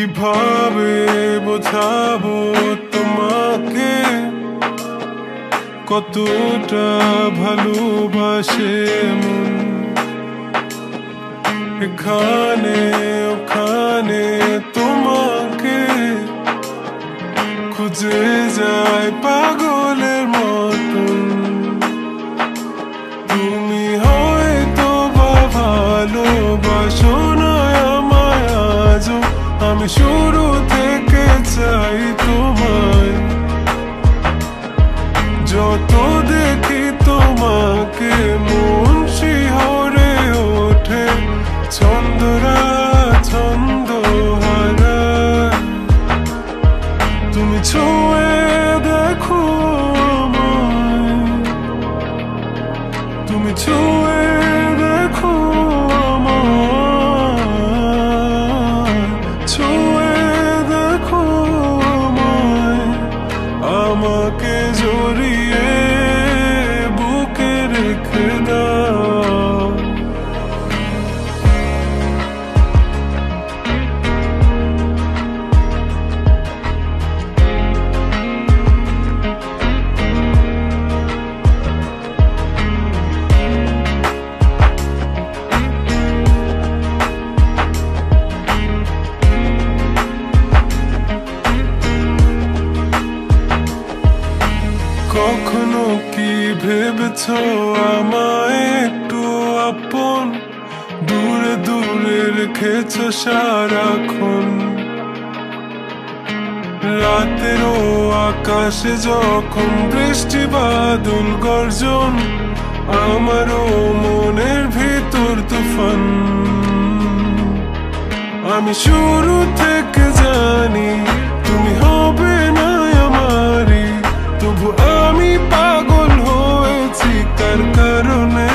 কিভাবে বোঝাবো তোমাকে কতটা ভালোবাসে মন। এখানে ওখানে তোমাকে খুঁজে যায় পাগলের মতন। তুমি হয়তো বা ভালোবাসো না আমায় আজও, আমি শুরু থেকে চাই তোমায়। যত দেখি তোমাকে মন শিহরে ওঠে, ছন্দরা ছন্দ হারায়। তুমি ছুঁয়ে দেখো আমায়, তুমি ছুঁয়ে দেখো আমায়, ছুঁয়ে দেখো আমায়। আমাকে জড়িয়ে বুকে রেখে দাও। কখনো কি ভেবেছ আমায় একটু আপন, দূরে দূরে রেখেছ সারাক্ষণ। রাতেরও আকাশে যখন বৃষ্টি বাদল গর্জন, আমারও মনের ভিতর তুফান। আমি শুরু থেকে জানি তুমি হবে না আমারই, তবু আমি পাগল হয়েছি কার কারণে।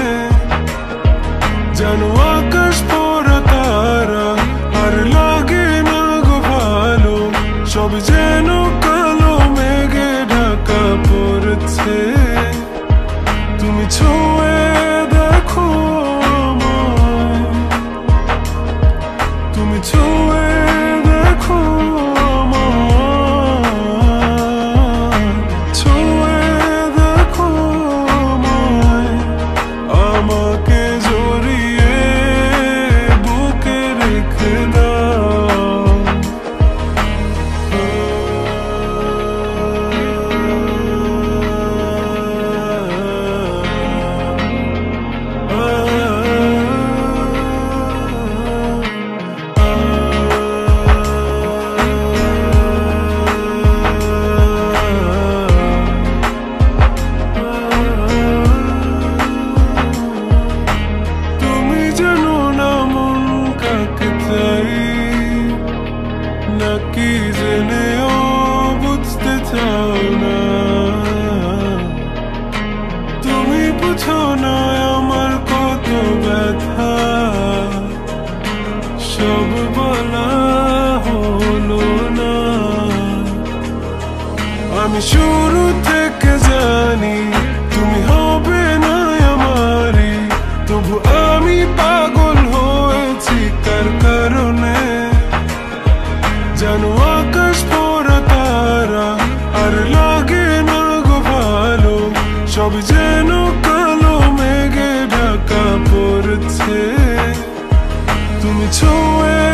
জানো আকাশ পড়া তারা আর লাগে না গো ভালো, সব যেন কালো মেঘে ঢাকা পড়ছে। তুমি ছুঁয়ে দেখো আমায়, তুমি ছুঁয়ে দেখো আমায়, ছুঁয়ে দেখো আমায়। আমাকে জড়িয়ে বুকে রেখে দাও। তুমি জানো না মন কাকে চাই, নাকি জেনেও বুঝতে চাও না। তুমি বুঝো না আমার কত ব্যথা, সব বলা হলো না। আমি শুরু থেকে জানি তুমি হবে না আমারই, তবু আমি পাগল হয়েছি কার কারণে। জানো আকাশ পড়া তারা আর লাগে না গো ভালো, সব যেন কালো মেঘে ঢাকা পড়ছে। তুমি ছুঁয়ে